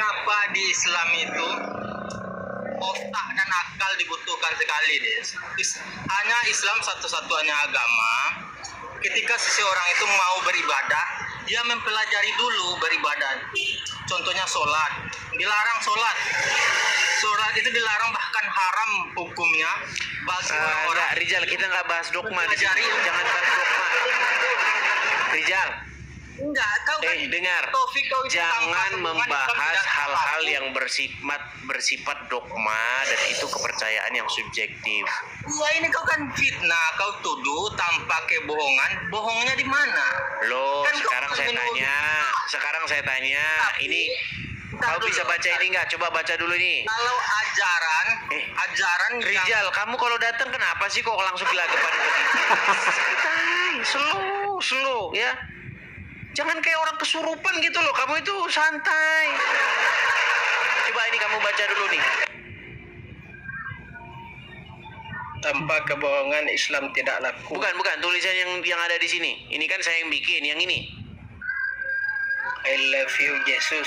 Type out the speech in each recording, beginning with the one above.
kenapa di Islam itu otak dan akal dibutuhkan sekali, Des. Hanya Islam satu-satunya agama. Ketika seseorang itu mau beribadah, dia mempelajari dulu beribadah. Contohnya sholat, dilarang sholat. Sholat itu dilarang, bahkan haram hukumnya bagi orang-orang. Enggak, Rizal, kita nggak bahas dogma di sini. Jangan bahas dogma. Rizal. Enggak, kau kan Dengar. Taufik, kau itu Jangan tanpa membahas hubungan hal-hal Islam yang bersifat dogma dan itu kepercayaan yang subjektif. Ya ini kau kan fitnah, kau tuduh tanpa kebohongan. Bohongnya di mana? Loh, Kan kau sekarang saya tanya, ini kau bisa baca ini nggak? Coba baca dulu nih. Kalau ajaran yang Rizal, kamu kalau datang kenapa sih kok langsung gelagapan begitu? Santai, slow ya. Jangan kayak orang kesurupan gitu loh. Kamu itu santai. Coba ini kamu baca dulu nih. tanpa kebohongan Islam tidak laku. Bukan tulisan yang ada di sini. Ini kan saya yang bikin, yang ini. I love you Jesus.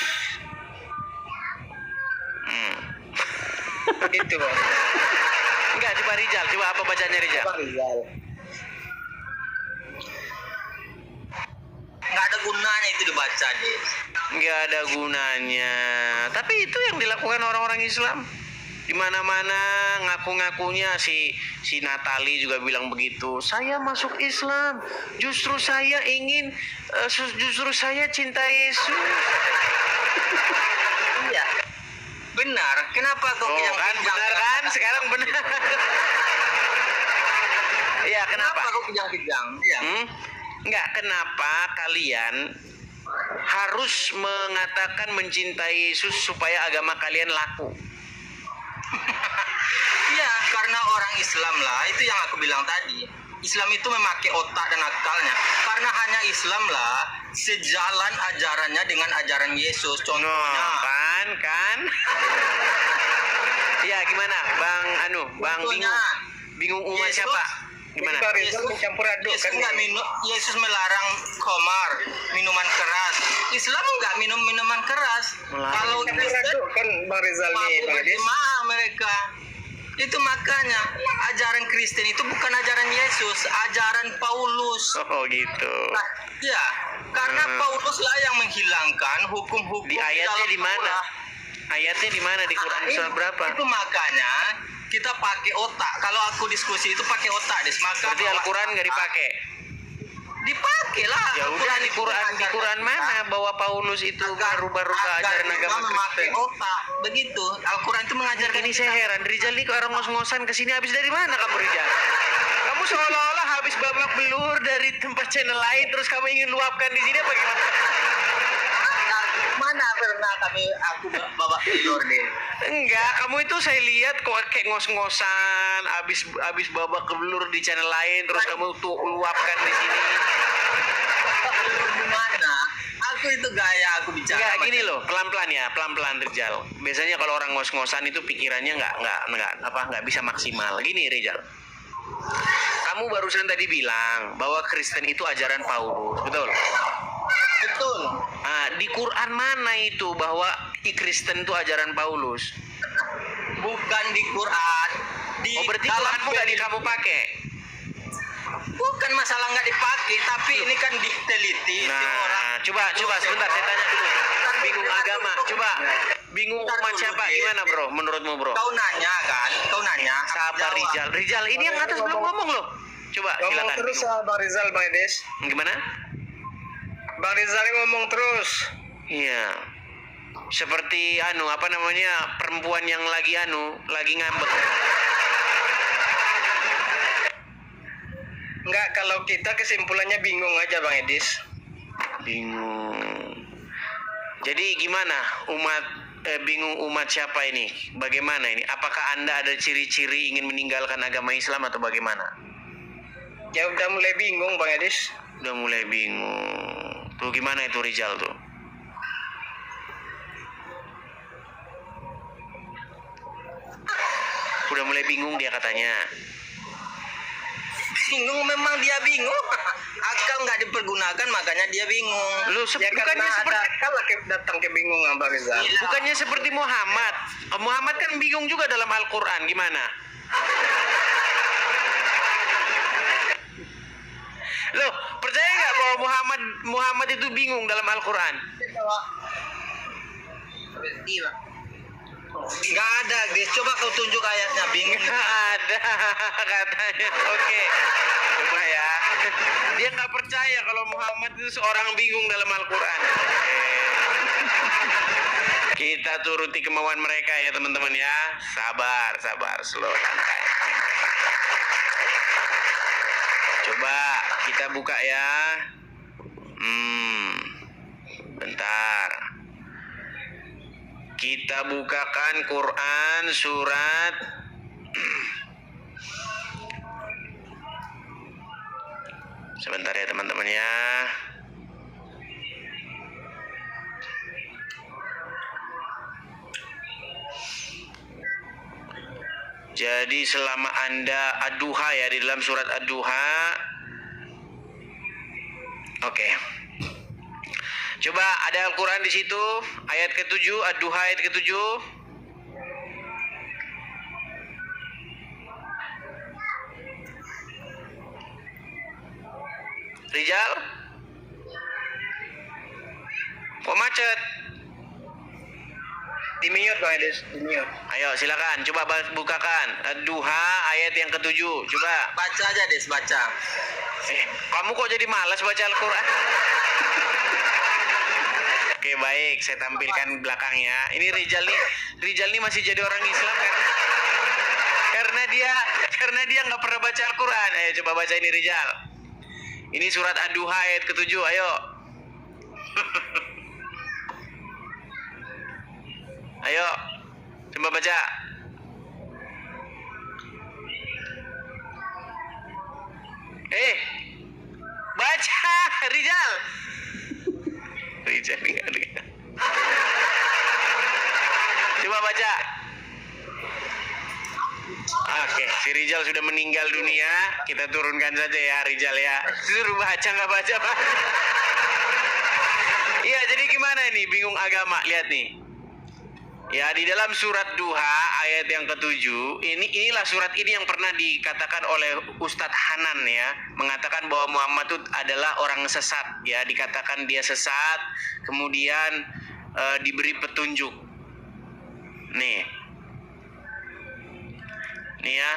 Itu Bang. Enggak, coba Rizal, coba apa bacanya Rizal? Nggak ada gunanya itu dibaca, deh. Nggak ada gunanya. Tapi itu yang dilakukan orang-orang Islam. Di mana-mana ngaku-ngakunya si Natali juga bilang begitu. Saya masuk Islam. Justru saya cinta Yesus. Iya. Benar. Kenapa kau yang Kan benar kan? Sekarang benar. Iya, kenapa? kau kejang-kejang? Iya. Enggak, kenapa kalian harus mengatakan mencintai Yesus supaya agama kalian laku? Iya, karena orang Islam lah, itu yang aku bilang tadi. Islam itu memakai otak dan akalnya. Karena hanya Islam lah sejalan ajarannya dengan ajaran Yesus. Contohnya, kan? Ya, gimana? Bang bingung umat Yesus, siapa? Gimana? Yesus Yesus melarang khamar, minuman keras. Islam enggak minum minuman keras. Kalau Kristen kan Bang Rizal nih, Bang Ades. mereka. Itu makanya ajaran Kristen itu bukan ajaran Yesus, ajaran Paulus. Oh gitu. Nah, ya, karena Paulus lah yang menghilangkan hukum-hukum Di ayatnya dalam di mana? Torah. Ayatnya di mana di Quran surat berapa? Itu makanya kita pakai otak. Kalau aku diskusi itu pakai otak, Des. Maka Berarti Al-Quran nggak dipakai? dipakai lah. Ya udah di Quran mana bahwa Paulus itu baru-baru ajaran agama memakai Kristen? otak. Begitu. Al-Quran itu mengajarkan Ini saya heran, Rizal nih orang ngos-ngosan kesini habis dari mana kamu Rizal? Kamu seolah-olah habis babak belur dari tempat channel lain terus kamu ingin luapkan di sini apa gimana? mana pernah aku bawa telur deh. Enggak, kamu itu saya lihat kok kayak ngos-ngosan habis babak belur di channel lain terus kamu tuh luapkan di sini. Gimana? Aku itu gaya aku bicara. Enggak gini loh, pelan-pelan Rizal. Biasanya kalau orang ngos-ngosan itu pikirannya nggak bisa maksimal. Gini Rizal. Kamu barusan tadi bilang bahwa Kristen itu ajaran Paulus, betul? Betul. Nah, di Quran mana itu bahwa Kristen itu ajaran Paulus? Bukan di Quran. Berarti Quranmu nggak kamu pakai? Bukan masalah nggak dipakai, tapi ini kan diteliti. Nah, coba sebentar saya tanya dulu. Bingung agama, coba. Bingung umat siapa? Gimana bro? Menurutmu bro? Kau nanya. Sabar Rizal, ini yang atas belum ngomong loh. Coba Ngomong silakan. terus Bang Rizal, Bang Ades. Gimana? Bang Rizal ngomong terus. Iya. Seperti perempuan yang lagi ngambek. Enggak, kalau kita kesimpulannya bingung aja Bang Edis. Bingung. Jadi gimana bingung umat siapa ini? Bagaimana ini? Apakah Anda ada ciri-ciri ingin meninggalkan agama Islam atau bagaimana? Ya udah mulai bingung Bang Edis. Udah mulai bingung. Tuh gimana itu Rizal tuh? Udah mulai bingung dia katanya. Bingung, memang dia bingung. akal nggak dipergunakan makanya dia bingung. Lu Ya karena bukannya ada seperti akal lah datang kebingungan Bang Rizal. bukannya seperti Muhammad. Muhammad kan bingung juga dalam Al-Qur'an, gimana? Loh, percaya nggak bahwa Muhammad itu bingung dalam Al-Qur'an? Nggak ada, guys. Coba kau tunjuk ayatnya bingung. Nggak ada katanya. Oke, coba ya. Dia nggak percaya kalau Muhammad itu seorang bingung dalam Al-Quran. Oke. Kita turuti kemauan mereka ya teman-teman ya. Sabar, slow, santai. Coba kita buka ya. Bentar. Kita bukakan Quran surat sebentar ya teman-teman ya. Jadi selama Anda Ad-Duha ya, di dalam surat Ad-Duha. Oke. Coba ada Al-Quran di situ, ayat ke-7, Ad-Duha ayat ke-7. Rijal? Kok macet? Di-mute Bang Edis, di-mute. Ayo silakan, coba bukakan Ad-Duha ayat yang ke-7. Coba. Baca aja, Des, baca. Kamu kok jadi malas baca Al-Quran? Oke, baik, saya tampilkan belakangnya. Ini Rijal nih masih jadi orang Islam kan? Karena dia nggak pernah baca Al-Quran. Ayo coba baca ini Rijal. Ini surat Ad-Duha ayat ke-7, ayo. Ayo, coba baca. Baca, Rijal. Rijal nggak ada. Coba baca. Oke, si Rijal sudah meninggal dunia. Kita turunkan saja ya Rijal ya. Suruh baca nggak baca Pak? Iya, jadi gimana ini? Bingung agama. Lihat nih. Ya, di dalam surat Duha ayat yang ke-7, inilah surat ini yang pernah dikatakan oleh Ustadz Hanan ya, mengatakan bahwa Muhammad itu adalah orang sesat ya, dikatakan dia sesat, kemudian diberi petunjuk. Nih ya.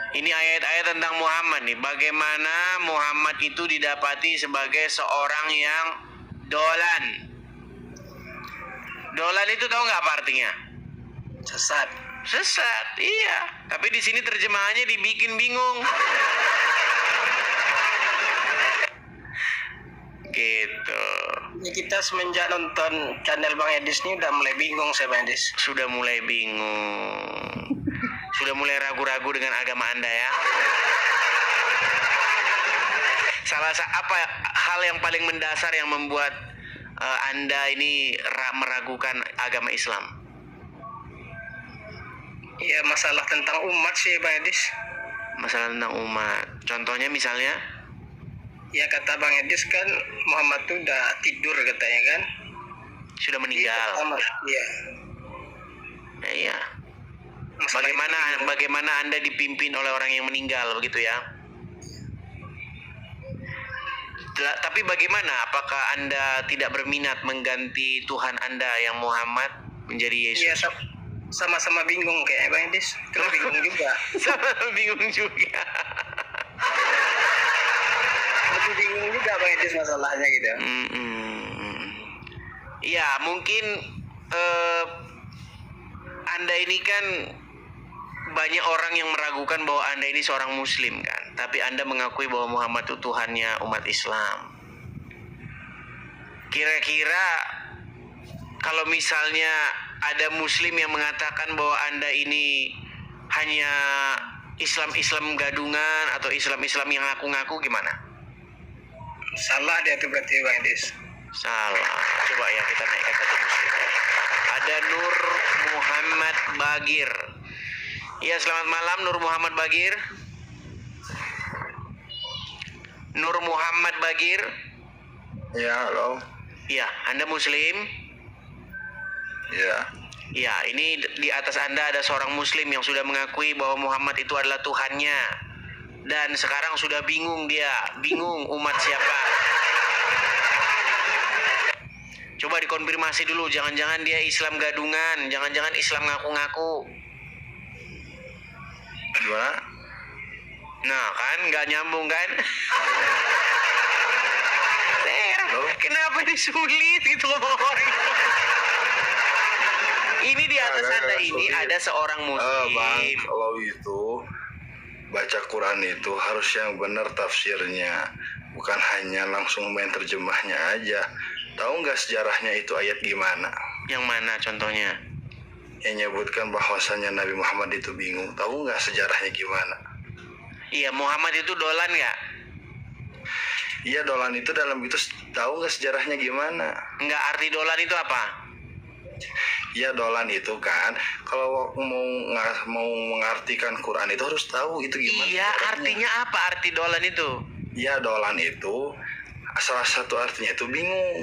Ini ayat-ayat tentang Muhammad nih. Bagaimana Muhammad itu didapati sebagai seorang yang dolan. Dolan itu tahu nggak apa artinya? Sesat. Sesat, iya. Tapi di sini terjemahannya dibikin bingung. Gitu. Ini kita semenjak nonton channel Bang Edis ini udah mulai bingung saya Bang Edis. Sudah mulai bingung. Sudah mulai ragu-ragu dengan agama Anda ya. Apa hal yang paling mendasar yang membuat Anda ini meragukan agama Islam? Ya masalah tentang umat sih Bang Edis. Masalah tentang umat. Contohnya misalnya? Ya kata Bang Edis kan Muhammad tuh udah tidur katanya kan. Sudah meninggal. Iya. Iya. Bagaimana Anda dipimpin oleh orang yang meninggal begitu ya? Tapi bagaimana? Apakah Anda tidak berminat mengganti Tuhan Anda yang Muhammad menjadi Yesus? Iya, sama-sama bingung kayak Bang Edis. Terus bingung juga. Sama bingung juga. Lebih bingung juga Bang Edis masalahnya gitu. Iya, mungkin Anda ini kan banyak orang yang meragukan bahwa Anda ini seorang Muslim kan, tapi Anda mengakui bahwa Muhammad itu Tuhannya umat Islam. Kira-kira kalau misalnya ada Muslim yang mengatakan bahwa Anda ini hanya Islam gadungan atau Islam yang ngaku-ngaku, gimana? Salah dia tuh berarti Bang Edis. Salah. Coba ya kita naikkan satu Muslim. Ada Nur Muhammad Bagir. Iya, selamat malam Nur Muhammad Bagir. Nur Muhammad Bagir. Ya, halo. Iya, Anda Muslim? Ya. Iya, ini di atas Anda ada seorang Muslim yang sudah mengakui bahwa Muhammad itu adalah Tuhannya. Dan sekarang sudah bingung dia, bingung umat siapa. Coba dikonfirmasi dulu, jangan-jangan dia Islam gadungan, jangan-jangan Islam ngaku-ngaku. Gimana? Nah kan, nggak nyambung kan? Kenapa disulit gitu ngomong orang itu? Ini di atas Anda ini ada seorang Muslim. Bang, kalau itu baca Quran itu harus yang benar tafsirnya, bukan hanya langsung main terjemahnya aja. Tahu nggak sejarahnya itu ayat gimana? Yang mana contohnya? Yang nyebutkan bahwasannya Nabi Muhammad itu bingung. Tahu nggak sejarahnya gimana? Iya, Muhammad itu dolan nggak? Iya, dolan itu dalam itu tahu nggak sejarahnya gimana? Nggak, arti dolan itu apa? Iya, dolan itu kan kalau mau mengartikan Quran itu harus tahu itu gimana. Iya, sejarahnya. artinya apa arti dolan itu? Iya, dolan itu salah satu artinya itu bingung.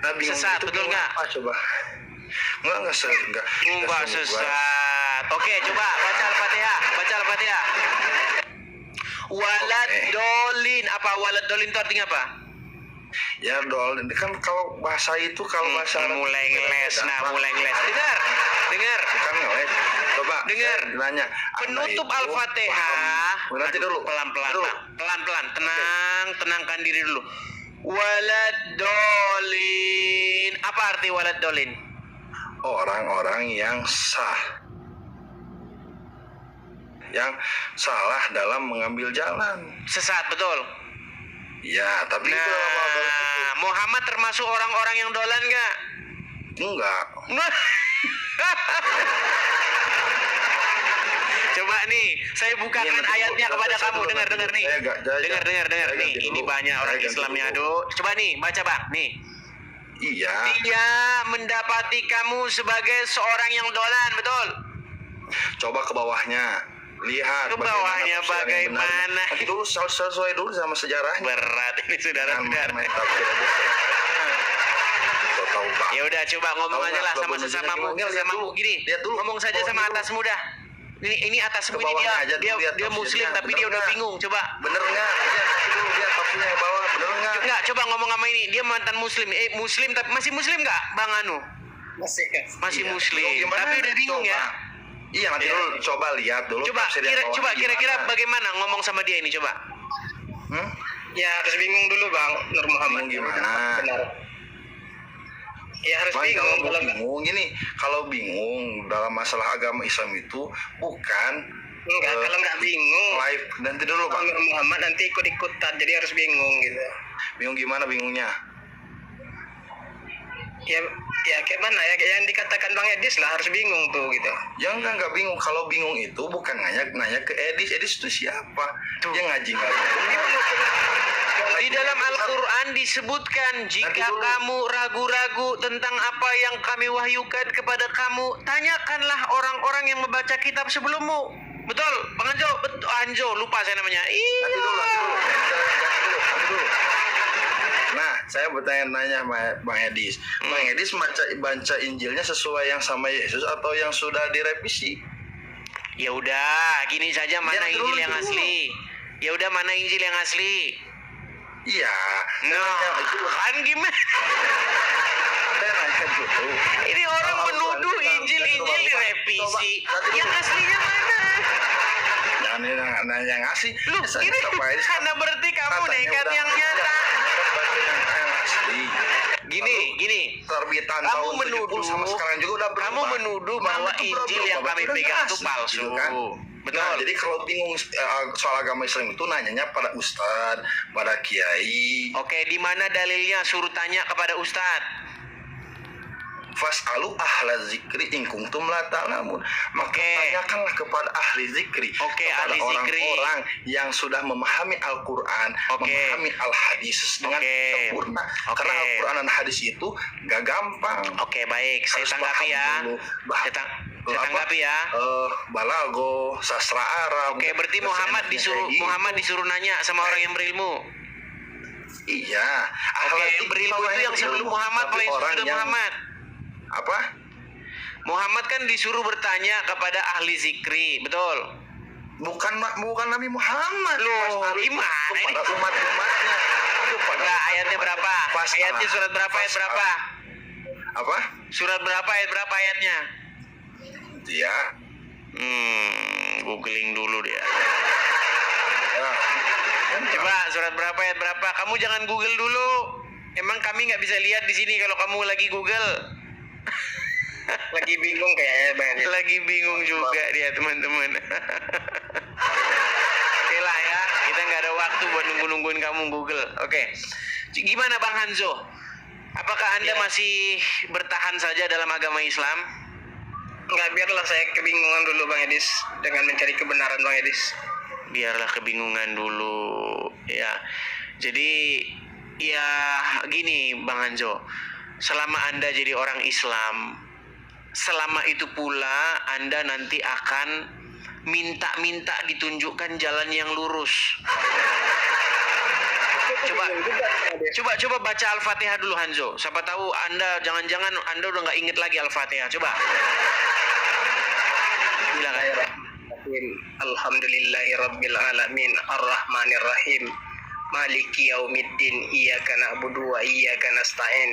Nah, bingung Sesat, itu betul bingung nggak? apa coba? Enggak Enggak sesat. Oke, coba baca Al-Fatihah. Baca Al-Fatihah. Walad dolin. Apa walad dolin itu artinya apa? Ya, dolan kan kalau bahasa itu kalau bahasa Arab mulai itu ngeles. beda. Nah, mulai ngeles. Dengar. Bukan ngeles. Coba Dengar. saya nanya. Penutup Anda itu Al-Fatihah. paham. Nanti Aduh, dulu. Pelan-pelan, Dulu. Pak. Pelan-pelan. Tenangkan diri dulu. Walad dolin. Apa arti walad dolin? Orang-orang yang sah, yang salah dalam mengambil jalan. Sesat, betul. Ya, tapi itu Nah, Muhammad termasuk orang-orang yang dolan nggak? enggak. Coba nih, saya bukakan Ini nanti ayatnya dulu, kepada saya kamu. dulu Dengar nanti. nih. Saya Dengar saya nih. ganti Ini dulu. banyak orang Saya ganti Islamnya. dulu. Aduh, coba nih, baca Bang. Nih. Iya. Dia mendapati kamu sebagai seorang yang dolan, betul? Coba ke bawahnya. Lihat Ke bawahnya tafsiran yang benar. bagaimana? Nanti dulu sesuai dulu sama sejarahnya. Berat ini Jangan saudara-saudara. main tafsir aja. So, tahu banget. Ya udah, coba ngomong Tahu aja nggak lah sama problemnya sesamamu, gimana? Lihat sesamamu dulu. gini. Lihat dulu. Ngomong saja Bawahnya sama dulu. atasmu dah. Ini atasmu Ke ini bawahnya aja dulu, lihat dia tafsirnya. Muslim tapi Bener dia udah nggak? bingung. Coba. Bener nggak? Lihat nanti dulu lihat tafsirnya yang bawah. Bener nggak? Enggak, coba ngomong sama ini. Dia mantan Muslim. Muslim tapi masih Muslim nggak, Bang Anu? Masih kan? Masih Iya. Muslim. Bingung gimana? Tapi udah bingung Coba. ya. Iya, nanti Iya. dulu coba lihat dulu Coba tafsir yang bawahnya coba kira-kira gimana. bagaimana ngomong sama dia ini coba. Ya harus bingung dulu Bang Nur Muhammad. Bingung gimana? Benar. Ya harus Bang, bingung kalau kalau nggak. bingung gini, kalau bingung dalam masalah agama Islam itu bukan Enggak, kalau nggak bingung, live. Nanti dulu Bang Bang, Nur Muhammad nanti ikut-ikutan, jadi harus bingung gitu. bingung gimana bingungnya? Ya kayak mana ya, kayak yang dikatakan Bang Edis lah, harus bingung tuh gitu. Ya enggak bingung. Kalau bingung itu bukan nanya ke Edis. Edis itu siapa? Dia ngaji nggak? Di dalam Al-Quran disebutkan jika Nanti dulu. kamu ragu-ragu tentang apa yang kami wahyukan kepada kamu, tanyakanlah orang-orang yang membaca kitab sebelummu. Betul, Bang Anjo, betul Anjo, lupa saya namanya. Nanti dulu. Nanti dulu. Nah, saya bertanya-nanya sama Bang Edis. Bang Edis baca Injilnya sesuai yang sama Yesus atau yang sudah direvisi? Ya udah, gini saja mana Ya, Injil yang dulu. asli? Ya udah, mana Injil yang asli? Iya. Nah, itu kan gimana? saya nanya dulu. Ini orang Al-Quran menuduh itu Injil coba, direvisi. nanti Yang dulu. aslinya mana? Jangan nanya yang asli. Lu, Saya ini sama Edis kan karena berarti kamu katanya nekat udah- yang nyata. baca yang asli. Gini. Terbitan Kamu tahun 70 menuduh- sama sekarang juga udah berubah. Kamu menuduh bahwa Itu Injil yang berubah, kami berarti pegang udah itu asli, palsu. gitu kan? Betul. Nah, jadi kalau bingung soal agama Islam itu nanyanya pada ustadz, pada kiai. Oke, di mana dalilnya? Suruh tanya kepada Ustadz. Fas'alu ahla zikri in kuntum la ta'lamun. Maka Oke. tanyakanlah kepada ahli zikri. Oke, kepada ahli zikri. orang-orang yang sudah memahami Al-Quran, Oke. memahami Al-Hadis dengan Oke. sempurna. Oke. Karena Al-Quran dan Hadis itu gak gampang. Oke, baik. Saya Harus tanggapi paham ya. dulu. Saya tang- Saya tanggapi ya. Balago, sastra Arab. Oke, berarti Muhammad disuruh nanya sama orang yang berilmu. Iya. Oke, yang berilmu itu yang sebelum Muhammad atau yang sudah Muhammad? Apa? Muhammad kan disuruh bertanya kepada ahli zikri, betul? Bukan Nabi Muhammad. Loh, gimana ini? Kepada umat-umatnya. Enggak, ayatnya berapa? Ayatnya surat berapa, ayat berapa? Apa? Surat berapa, ayat berapa ayatnya? Dia. Googling dulu dia. Ya. Coba surat berapa, ayat berapa? Kamu jangan Google dulu. Emang kami nggak bisa lihat di sini kalau kamu lagi Google. Lagi bingung kayaknya Bang Edis. Lagi bingung juga dia, teman-teman. Oke lah ya, kita nggak ada waktu buat nungguin kamu Google. Oke. Gimana Bang Hanzo? Apakah Anda masih bertahan saja dalam agama Islam? Enggak, biarlah saya kebingungan dulu Bang Edis dengan mencari kebenaran Bang Edis. Biarlah kebingungan dulu ya. Jadi ya gini Bang Hanzo, selama Anda jadi orang Islam, selama itu pula Anda nanti akan minta ditunjukkan jalan yang lurus. Coba baca Al-Fatihah dulu Hanzo. Siapa tahu Anda jangan-jangan Anda udah nggak inget lagi Al-Fatihah. Coba. Silakan. Alhamdulillahi Rabbil Alamin Ar-Rahmanir Rahim Maliki Yaumiddin Iyyaka na'budu wa iyyaka nasta'in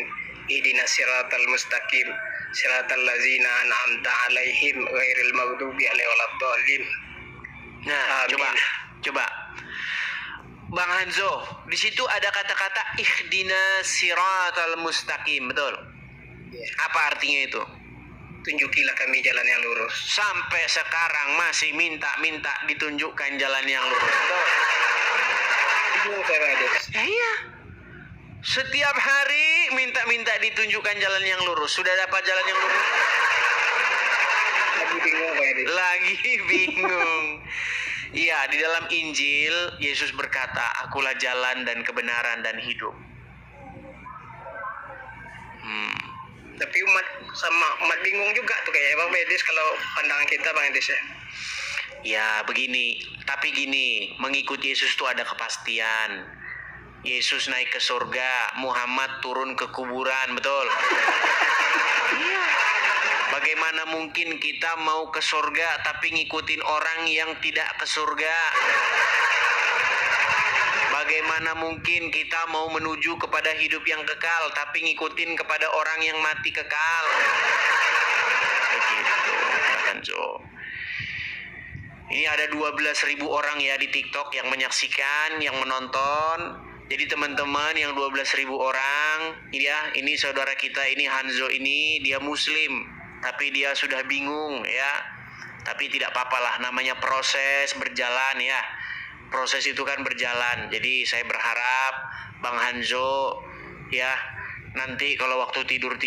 Ihdinas siratal mustaqim Siratal ladzina an'amta 'alaihim ghairil maghdubi 'alaihim waladdallin. Nah, Amin. coba. Bang Hanzo, di situ ada kata-kata ihdinas siratal mustaqim, betul? Apa artinya itu? Tunjukilah kami jalan yang lurus. Sampai sekarang masih minta ditunjukkan jalan yang lurus. Bingung saya Bang Edis. Ya iya. Setiap hari minta ditunjukkan jalan yang lurus. Sudah dapat jalan yang lurus? Lagi bingung Bang Edis. Lagi bingung. Iya, di dalam Injil Yesus berkata, "Akulah jalan dan kebenaran dan hidup." Tapi umat bingung juga tuh kayaknya Bang Edis kalau pandangan kita Bang Edis ya. Ya begini, tapi gini, mengikuti Yesus itu ada kepastian. Yesus naik ke surga, Muhammad turun ke kuburan, betul? Iya. Bagaimana mungkin kita mau ke surga tapi ngikutin orang yang tidak ke surga? Bagaimana mungkin kita mau menuju kepada hidup yang kekal tapi ngikutin kepada orang yang mati kekal? Begitu, Hanzo. Ini ada 12.000 orang ya di TikTok yang menyaksikan, yang menonton. Jadi teman-teman yang 12.000 orang, ini saudara kita ini Hanzo ini dia Muslim, tapi dia sudah bingung ya. Tapi tidak apa-apalah, namanya proses berjalan ya. Proses itu kan berjalan. Jadi saya berharap Bang Hanzo ya nanti kalau waktu tidur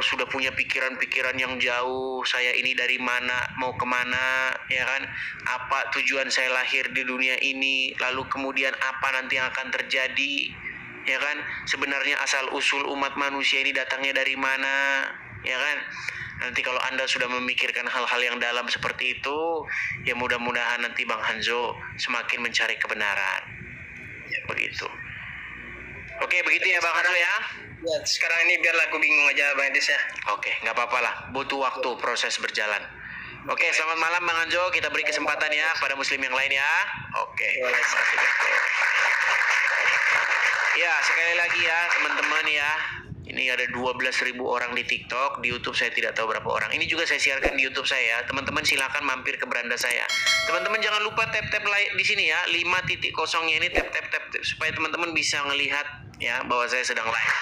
sudah punya pikiran-pikiran yang jauh. Saya ini dari mana, mau kemana, ya kan? Apa tujuan saya lahir di dunia ini? Lalu kemudian apa nanti yang akan terjadi? Ya kan? Sebenarnya asal usul umat manusia ini datangnya dari mana? Ya kan? Nanti kalau Anda sudah memikirkan hal-hal yang dalam seperti itu, ya mudah-mudahan nanti Bang Hanzo semakin mencari kebenaran. Ya, begitu. Oke, begitu ya Bang Hanzo ya. Ya, sekarang ini biarlah aku bingung aja Bang Edis ya. Oke, nggak apa-apa lah. Butuh waktu proses berjalan. Oke, selamat malam Bang Hanzo. Kita beri kesempatan ya pada muslim yang lain ya. Oke. Ya, sekali lagi ya teman-teman ya. Ini ada 12.000 orang di TikTok, di YouTube saya tidak tahu berapa orang. Ini juga saya siarkan di YouTube saya. Teman-teman silakan mampir ke beranda saya. Teman-teman jangan lupa tap-tap like di sini ya. 5.0-nya ini tap supaya teman-teman bisa ngelihat ya bahwa saya sedang live.